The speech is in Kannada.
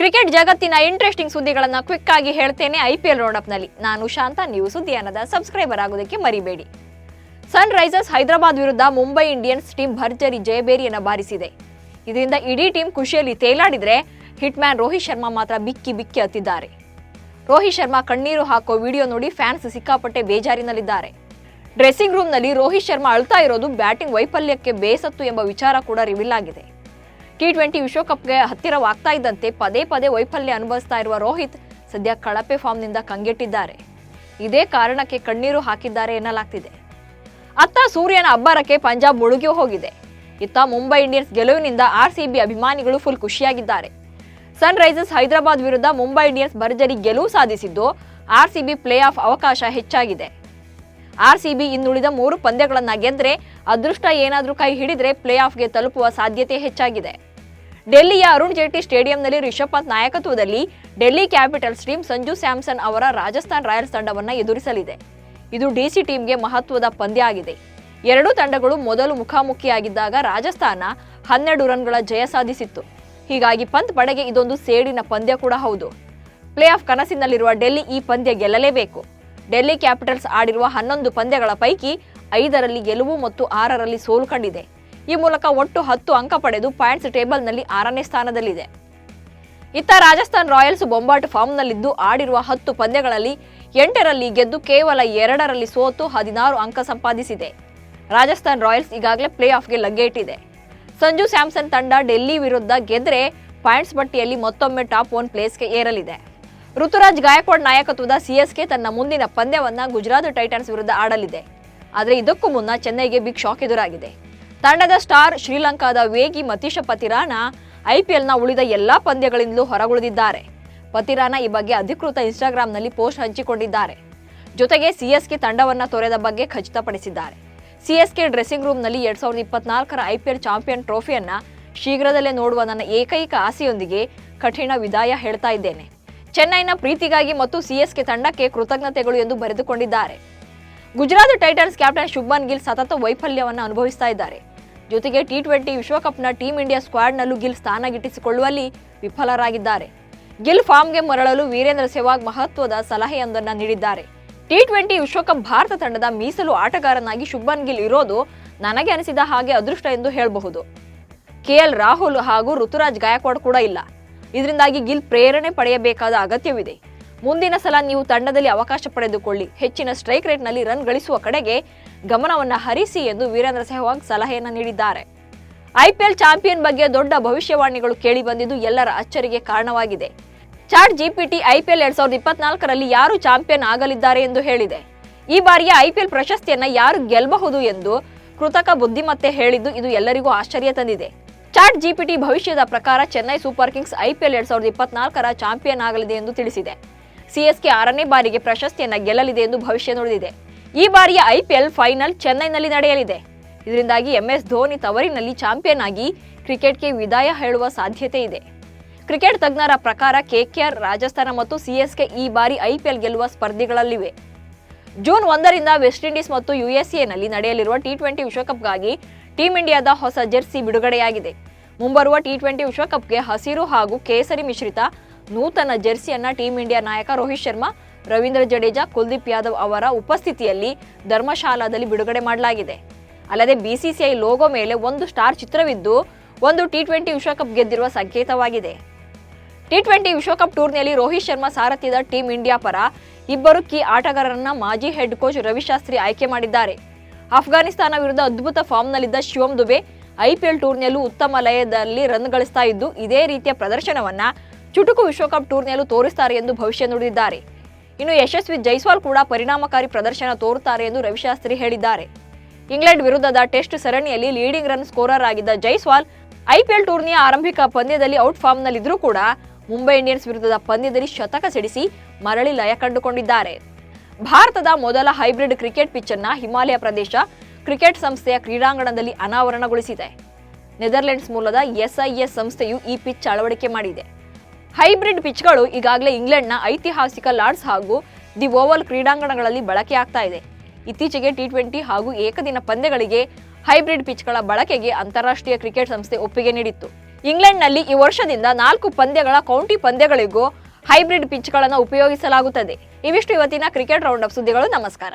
ಕ್ರಿಕೆಟ್ ಜಗತ್ತಿನ ಇಂಟ್ರೆಸ್ಟಿಂಗ್ ಸುದ್ದಿಗಳನ್ನು ಕ್ವಿಕ್ ಆಗಿ ಹೇಳ್ತೇನೆ ಐಪಿಎಲ್ ರೌಂಡಪ್ ನಲ್ಲಿ. ನಾನು ಶಾಂತ. ನೀವು ಸುದ್ದಿಯಾನದ ಸಬ್ಸ್ಕ್ರೈಬರ್ ಆಗೋದಕ್ಕೆ ಮರಿಬೇಡಿ. ಸನ್ ರೈಸರ್ಸ್ ಹೈದರಾಬಾದ್ ವಿರುದ್ಧ ಮುಂಬೈ ಇಂಡಿಯನ್ಸ್ ಟೀಮ್ ಭರ್ಜರಿ ಜಯಬೇರಿಯನ್ನು ಬಾರಿಸಿದೆ. ಇದರಿಂದ ಇಡೀ ಟೀಮ್ ಖುಷಿಯಲ್ಲಿ ತೇಲಾಡಿದ್ರೆ ಹಿಟ್ ಮ್ಯಾನ್ ರೋಹಿತ್ ಶರ್ಮಾ ಮಾತ್ರ ಬಿಕ್ಕಿ ಬಿಕ್ಕಿ ಹತ್ತಿದ್ದಾರೆ. ರೋಹಿತ್ ಶರ್ಮಾ ಕಣ್ಣೀರು ಹಾಕೋ ವಿಡಿಯೋ ನೋಡಿ ಫ್ಯಾನ್ಸ್ ಸಿಕ್ಕಾಪಟ್ಟೆ ಬೇಜಾರಿನಲ್ಲಿದ್ದಾರೆ. ಡ್ರೆಸ್ಸಿಂಗ್ ರೂಮ್ನಲ್ಲಿ ರೋಹಿತ್ ಶರ್ಮಾ ಅಳ್ತಾ ಇರೋದು ಬ್ಯಾಟಿಂಗ್ ವೈಫಲ್ಯಕ್ಕೆ ಬೇಸತ್ತು ಎಂಬ ವಿಚಾರ ಕೂಡ ರಿವೀಲ್ ಆಗಿದೆ. T20 ವಿಶ್ವಕಪ್ಗೆ ಹತ್ತಿರವಾಗ್ತಾ ಇದ್ದಂತೆ ಪದೇ ಪದೇ ವೈಫಲ್ಯ ಅನುಭವಿಸ್ತಾ ಇರುವ ರೋಹಿತ್ ಸದ್ಯ ಕಳಪೆ ಫಾರ್ಮ್ನಿಂದ ಕಂಗೆಟ್ಟಿದ್ದಾರೆ. ಇದೇ ಕಾರಣಕ್ಕೆ ಕಣ್ಣೀರು ಹಾಕಿದ್ದಾರೆ ಎನ್ನಲಾಗ್ತಿದೆ. ಅತ್ತ ಸೂರ್ಯನ ಅಬ್ಬರಕ್ಕೆ ಪಂಜಾಬ್ ಮುಳುಗಿ ಹೋಗಿದೆ. ಇತ್ತ ಮುಂಬೈ ಇಂಡಿಯನ್ಸ್ ಗೆಲುವಿನಿಂದ RCB ಅಭಿಮಾನಿಗಳು ಫುಲ್ ಖುಷಿಯಾಗಿದ್ದಾರೆ. ಸನ್ ರೈಸರ್ಸ್ ಹೈದರಾಬಾದ್ ವಿರುದ್ಧ ಮುಂಬೈ ಇಂಡಿಯನ್ಸ್ ಭರ್ಜರಿ ಗೆಲುವು ಸಾಧಿಸಿದ್ದು RCB ಪ್ಲೇ ಆಫ್ ಅವಕಾಶ ಹೆಚ್ಚಾಗಿದೆ. RCB ಇನ್ನುಳಿದ 3 ಪಂದ್ಯಗಳನ್ನ ಗೆದ್ರೆ ಅದೃಷ್ಟ ಏನಾದ್ರೂ ಕೈ ಹಿಡಿದ್ರೆ ಪ್ಲೇ ಆಫ್ಗೆ ತಲುಪುವ ಸಾಧ್ಯತೆ ಹೆಚ್ಚಾಗಿದೆ. ಡೆಲ್ಲಿಯ ಅರುಣ್ ಜೇಟ್ಲಿ ಸ್ಟೇಡಿಯಂನಲ್ಲಿ ರಿಷಬ್ ಪಂತ್ ನಾಯಕತ್ವದಲ್ಲಿ ಡೆಲ್ಲಿ ಕ್ಯಾಪಿಟಲ್ಸ್ ಟೀಮ್ ಸಂಜು ಸ್ಯಾಮ್ಸನ್ ಅವರ ರಾಜಸ್ಥಾನ್ ರಾಯಲ್ಸ್ ತಂಡವನ್ನು ಎದುರಿಸಲಿದೆ. ಇದು DC ಟೀಮ್ಗೆ ಮಹತ್ವದ ಪಂದ್ಯ ಆಗಿದೆ. ಎರಡೂ ತಂಡಗಳು ಮೊದಲು ಮುಖಾಮುಖಿಯಾಗಿದ್ದಾಗ ರಾಜಸ್ಥಾನ 12 ರನ್ಗಳ ಜಯ ಸಾಧಿಸಿತ್ತು. ಹೀಗಾಗಿ ಪಂತ್ ಪಡೆಗೆ ಇದೊಂದು ಸೇಡಿನ ಪಂದ್ಯ ಕೂಡ ಹೌದು. ಪ್ಲೇ ಆಫ್ ಕನಸಿನಲ್ಲಿರುವ ಡೆಲ್ಲಿ ಈ ಪಂದ್ಯ ಗೆಲ್ಲಲೇಬೇಕು. ಡೆಲ್ಲಿ ಕ್ಯಾಪಿಟಲ್ಸ್ ಆಡಿರುವ 11 ಪಂದ್ಯಗಳ ಪೈಕಿ 5ರಲ್ಲಿ ಗೆಲುವು ಮತ್ತು 6ರಲ್ಲಿ ಸೋಲು ಕಂಡಿದೆ. ಈ ಮೂಲಕ ಒಟ್ಟು 10 ಅಂಕ ಪಡೆದು ಪಾಯಿಂಟ್ಸ್ ಟೇಬಲ್ನಲ್ಲಿ 6ನೇ ಸ್ಥಾನದಲ್ಲಿದೆ. ಇತ್ತ ರಾಜಸ್ಥಾನ್ ರಾಯಲ್ಸ್ ಬೊಂಬಾಟ್ ಫಾರ್ಮ್ನಲ್ಲಿದ್ದು ಆಡಿರುವ 10 ಪಂದ್ಯಗಳಲ್ಲಿ 8ರಲ್ಲಿ ಗೆದ್ದು ಕೇವಲ 2ರಲ್ಲಿ ಸೋತು 16 ಅಂಕ ಸಂಪಾದಿಸಿದೆ. ರಾಜಸ್ಥಾನ್ ರಾಯಲ್ಸ್ ಈಗಾಗಲೇ ಪ್ಲೇ ಆಫ್ಗೆ ಲಗ್ಗೆ ಇಟ್ಟಿದೆ. ಸಂಜು ಸ್ಯಾಮ್ಸನ್ ತಂಡ ಡೆಲ್ಲಿ ವಿರುದ್ಧ ಗೆದ್ರೆ ಪಾಯಿಂಟ್ಸ್ ಪಟ್ಟಿಯಲ್ಲಿ ಮತ್ತೊಮ್ಮೆ ಟಾಪ್ 1 ಪ್ಲೇಸ್ಗೆ ಏರಲಿದೆ. ಋತುರಾಜ್ ಗಾಯಕ್ವಾಡ್ ನಾಯಕತ್ವದ CSK ತನ್ನ ಮುಂದಿನ ಪಂದ್ಯವನ್ನ ಗುಜರಾತ್ ಟೈಟನ್ಸ್ ವಿರುದ್ಧ ಆಡಲಿದೆ. ಆದರೆ ಇದಕ್ಕೂ ಮುನ್ನ ಚೆನ್ನೈಗೆ ಬಿಗ್ ಶಾಕ್ ಎದುರಾಗಿದೆ. ತಂಡದ ಸ್ಟಾರ್ ಶ್ರೀಲಂಕಾದ ವೇಗಿ ಮತೀಶ ಪತಿರಾನ IPLನ ಉಳಿದ ಎಲ್ಲಾ ಪಂದ್ಯಗಳಿಂದಲೂ ಹೊರಗುಳಿದಿದ್ದಾರೆ. ಪತಿರಾನ ಈ ಬಗ್ಗೆ ಅಧಿಕೃತ ಇನ್ಸ್ಟಾಗ್ರಾಂನಲ್ಲಿ ಪೋಸ್ಟ್ ಹಂಚಿಕೊಂಡಿದ್ದಾರೆ. ಜೊತೆಗೆ CSK ತಂಡವನ್ನ ತೊರೆದ ಬಗ್ಗೆ ಖಚಿತಪಡಿಸಿದ್ದಾರೆ. CSK ಡ್ರೆಸ್ಸಿಂಗ್ ರೂಮ್ನಲ್ಲಿ 2024ರ IPL ಚಾಂಪಿಯನ್ ಟ್ರೋಫಿಯನ್ನ ಶೀಘ್ರದಲ್ಲೇ ನೋಡುವ ನನ್ನ ಏಕೈಕ ಆಸೆಯೊಂದಿಗೆ ಕಠಿಣ ವಿದಾಯ ಹೇಳ್ತಾ ಇದ್ದೇನೆ. ಚೆನ್ನೈನ ಪ್ರೀತಿಗಾಗಿ ಮತ್ತು CSK ತಂಡಕ್ಕೆ ಕೃತಜ್ಞತೆಗಳು ಎಂದು ಬರೆದುಕೊಂಡಿದ್ದಾರೆ. ಗುಜರಾತ್ ಟೈಟನ್ಸ್ ಕ್ಯಾಪ್ಟನ್ ಶುಭ್ಮನ್ ಗಿಲ್ ಸತತ ವೈಫಲ್ಯವನ್ನು ಅನುಭವಿಸ್ತಾ ಇದ್ದಾರೆ. ಜೊತೆಗೆ T20 ವಿಶ್ವಕಪ್ನ ಟೀಮ್ ಇಂಡಿಯಾ ಸ್ಕ್ವಾಡ್ನಲ್ಲೂ ಗಿಲ್ ಸ್ಥಾನ ಗಿಟ್ಟಿಸಿಕೊಳ್ಳುವಲ್ಲಿ ವಿಫಲರಾಗಿದ್ದಾರೆ. ಗಿಲ್ ಫಾರ್ಮ್ಗೆ ಮರಳಲು ವೀರೇಂದ್ರ ಸೆಹ್ವಾಗ್ ಮಹತ್ವದ ಸಲಹೆಯೊಂದನ್ನು ನೀಡಿದ್ದಾರೆ. T20 ವಿಶ್ವಕಪ್ ಭಾರತ ತಂಡದ ಮೀಸಲು ಆಟಗಾರನಾಗಿ ಶುಭ್ಮನ್ ಗಿಲ್ ಇರೋದು ನನಗೆ ಅನಿಸಿದ ಹಾಗೆ ಅದೃಷ್ಟ ಎಂದು ಹೇಳಬಹುದು. KL ರಾಹುಲ್ ಹಾಗೂ ಋತುರಾಜ್ ಗಾಯಕ್ವಾಡ್ ಕೂಡ ಇಲ್ಲ. ಇದರಿಂದಾಗಿ ಗಿಲ್ ಪ್ರೇರಣೆ ಪಡೆಯಬೇಕಾದ ಅಗತ್ಯವಿದೆ. ಮುಂದಿನ ಸಲ ನೀವು ತಂಡದಲ್ಲಿ ಅವಕಾಶ ಪಡೆದುಕೊಳ್ಳಿ, ಹೆಚ್ಚಿನ ಸ್ಟ್ರೈಕ್ ರೇಟ್ನಲ್ಲಿ ರನ್ ಗಳಿಸುವ ಕಡೆಗೆ ಗಮನವನ್ನು ಹರಿಸಿ ಎಂದು ವೀರೇಂದ್ರ ಸೆಹ್ವಾಗ್ ಸಲಹೆಯನ್ನು ನೀಡಿದ್ದಾರೆ. IPL ಚಾಂಪಿಯನ್ ಬಗ್ಗೆ ದೊಡ್ಡ ಭವಿಷ್ಯವಾಣಿಗಳು ಕೇಳಿ ಬಂದಿದ್ದು ಎಲ್ಲರ ಅಚ್ಚರಿಗೆ ಕಾರಣವಾಗಿದೆ. ಚಾಟ್ GPT IPL 2024ರಲ್ಲಿ ಯಾರು ಚಾಂಪಿಯನ್ ಆಗಲಿದ್ದಾರೆ ಎಂದು ಹೇಳಿದೆ. ಈ ಬಾರಿಯ IPL ಪ್ರಶಸ್ತಿಯನ್ನ ಯಾರು ಗೆಲ್ಲಬಹುದು ಎಂದು ಕೃತಕ ಬುದ್ಧಿಮತ್ತೆ ಹೇಳಿದ್ದು ಇದು ಎಲ್ಲರಿಗೂ ಆಶ್ಚರ್ಯ ತಂದಿದೆ. ಚಾಟ್ GPT ಭವಿಷ್ಯದ ಪ್ರಕಾರ ಚೆನ್ನೈ ಸೂಪರ್ ಕಿಂಗ್ಸ್ IPL 2024ರ ಚಾಂಪಿಯನ್ ಆಗಲಿದೆ ಎಂದು ತಿಳಿಸಿದೆ. CSK 6ನೇ ಬಾರಿಗೆ ಪ್ರಶಸ್ತಿಯನ್ನ ಗೆಲ್ಲಲಿದೆ ಎಂದು ಭವಿಷ್ಯ ನುಡಿದಿದೆ. ಈ ಬಾರಿಯ IPL ಫೈನಲ್ ಚೆನ್ನೈನಲ್ಲಿ ನಡೆಯಲಿದೆ. ಇದರಿಂದಾಗಿ MS ಧೋನಿ ತವರಿನಲ್ಲಿ ಚಾಂಪಿಯನ್ ಆಗಿ ಕ್ರಿಕೆಟ್ಗೆ ವಿದಾಯ ಹೇಳುವ ಸಾಧ್ಯತೆ ಇದೆ. ಕ್ರಿಕೆಟ್ ತಜ್ಞರ ಪ್ರಕಾರ KKR, ರಾಜಸ್ಥಾನ ಮತ್ತು CSK ಈ ಬಾರಿ IPL ಗೆಲ್ಲುವ ಸ್ಪರ್ಧಿಗಳಲ್ಲಿವೆ. ಜೂನ್ 1ರಿಂದ ವೆಸ್ಟ್ ಇಂಡೀಸ್ ಮತ್ತು USAನಲ್ಲಿ ನಡೆಯಲಿರುವ T20 ವಿಶ್ವಕಪ್ಗಾಗಿ ಟೀಮ್ ಇಂಡಿಯಾದ ಹೊಸ ಜೆರ್ಸಿ ಬಿಡುಗಡೆಯಾಗಿದೆ. ಮುಂಬರುವ T20 ವಿಶ್ವಕಪ್ಗೆ ಹಸಿರು ಹಾಗೂ ಕೇಸರಿ ಮಿಶ್ರಿತ ನೂತನ ಜೆರ್ಸಿಯನ್ನ ಟೀಮ್ ಇಂಡಿಯಾ ನಾಯಕ ರೋಹಿತ್ ಶರ್ಮಾ, ರವೀಂದ್ರ ಜಡೇಜಾ, ಕುಲ್ದೀಪ್ ಯಾದವ್ ಅವರ ಉಪಸ್ಥಿತಿಯಲ್ಲಿ ಧರ್ಮಶಾಲಾದಲ್ಲಿ ಬಿಡುಗಡೆ ಮಾಡಲಾಗಿದೆ. ಅಲ್ಲದೆ BCCI ಲೋಗೋ ಮೇಲೆ ಒಂದು ಸ್ಟಾರ್ ಚಿತ್ರವಿದ್ದು ಒಂದು T20 ವಿಶ್ವಕಪ್ ಗೆದ್ದಿರುವ ಸಂಕೇತವಾಗಿದೆ. T20 ವಿಶ್ವಕಪ್ ಟೂರ್ನಿಯಲ್ಲಿ ರೋಹಿತ್ ಶರ್ಮಾ ಸಾರಥ್ಯದ ಟೀಮ್ ಇಂಡಿಯಾ ಪರ 2 ಕೀ ಆಟಗಾರರನ್ನ ಮಾಜಿ ಹೆಡ್ ಕೋಚ್ ರವಿಶಾಸ್ತ್ರಿ ಆಯ್ಕೆ ಮಾಡಿದ್ದಾರೆ. ಅಫ್ಘಾನಿಸ್ತಾನ ವಿರುದ್ಧ ಅದ್ಭುತ ಫಾರ್ಮ್ನಲ್ಲಿದ್ದ ಶಿವಮ್ ದುಬೆ IPL ಟೂರ್ನಿಯಲ್ಲೂ ಉತ್ತಮ ಲಯದಲ್ಲಿ ರನ್ ಗಳಿಸ್ತಾ ಇದ್ದು ಇದೇ ರೀತಿಯ ಪ್ರದರ್ಶನವನ್ನ ಚುಟುಕು ವಿಶ್ವಕಪ್ ಟೂರ್ನಿಯಲ್ಲೂ ತೋರಿಸ್ತಾರೆ ಎಂದು ಭವಿಷ್ಯ ನುಡಿದಿದ್ದಾರೆ. ಇನ್ನು ಯಶಸ್ವಿ ಜೈಸ್ವಾಲ್ ಕೂಡ ಪರಿಣಾಮಕಾರಿ ಪ್ರದರ್ಶನ ತೋರುತ್ತಾರೆ ಎಂದು ರವಿಶಾಸ್ತ್ರಿ ಹೇಳಿದ್ದಾರೆ. ಇಂಗ್ಲೆಂಡ್ ವಿರುದ್ಧದ ಟೆಸ್ಟ್ ಸರಣಿಯಲ್ಲಿ ಲೀಡಿಂಗ್ ರನ್ ಸ್ಕೋರರ್ ಆಗಿದ್ದ ಜೈಸ್ವಾಲ್ IPL ಟೂರ್ನಿಯ ಆರಂಭಿಕ ಪಂದ್ಯದಲ್ಲಿ ಔಟ್ ಫಾರ್ಮ್ನಲ್ಲಿದ್ದರೂ ಕೂಡ ಮುಂಬೈ ಇಂಡಿಯನ್ಸ್ ವಿರುದ್ಧದ ಪಂದ್ಯದಲ್ಲಿ ಶತಕ ಸಿಡಿಸಿ ಮರಳಿ ಲಯ ಕಂಡುಕೊಂಡಿದ್ದಾರೆ. ಭಾರತದ ಮೊದಲ ಹೈಬ್ರಿಡ್ ಕ್ರಿಕೆಟ್ ಪಿಚ್ ಅನ್ನ ಹಿಮಾಲಯ ಪ್ರದೇಶ ಕ್ರಿಕೆಟ್ ಸಂಸ್ಥೆಯ ಕ್ರೀಡಾಂಗಣದಲ್ಲಿ ಅನಾವರಣಗೊಳಿಸಿದೆ. ನೆದರ್ಲೆಂಡ್ಸ್ ಮೂಲದ SIS ಸಂಸ್ಥೆಯು ಈ ಪಿಚ್ ಅಳವಡಿಕೆ ಮಾಡಿದೆ. ಹೈಬ್ರಿಡ್ ಪಿಚ್ಗಳು ಈಗಾಗಲೇ ಇಂಗ್ಲೆಂಡ್ನ ಐತಿಹಾಸಿಕ ಲಾರ್ಡ್ಸ್ ಹಾಗೂ ದಿ ಓವಲ್ ಕ್ರೀಡಾಂಗಣಗಳಲ್ಲಿ ಬಳಕೆಯಾಗ್ತಾ ಇದೆ. ಇತ್ತೀಚೆಗೆ T20 ಹಾಗೂ ಏಕದಿನ ಪಂದ್ಯಗಳಿಗೆ ಹೈಬ್ರಿಡ್ ಪಿಚ್ಗಳ ಬಳಕೆಗೆ ಅಂತಾರಾಷ್ಟ್ರೀಯ ಕ್ರಿಕೆಟ್ ಸಂಸ್ಥೆ ಒಪ್ಪಿಗೆ ನೀಡಿತ್ತು. ಇಂಗ್ಲೆಂಡ್ನಲ್ಲಿ ಈ ವರ್ಷದಿಂದ 4 ಪಂದ್ಯಗಳ ಕೌಂಟಿ ಪಂದ್ಯಗಳಿಗೂ ಹೈಬ್ರಿಡ್ ಪಿಚ್ಗಳನ್ನು ಉಪಯೋಗಿಸಲಾಗುತ್ತದೆ. ಇವಿಷ್ಟು ಇವತ್ತಿನ ಕ್ರಿಕೆಟ್ ರೌಂಡ್ ಅಪ್ ಸುದ್ದಿಗಳು. ನಮಸ್ಕಾರ.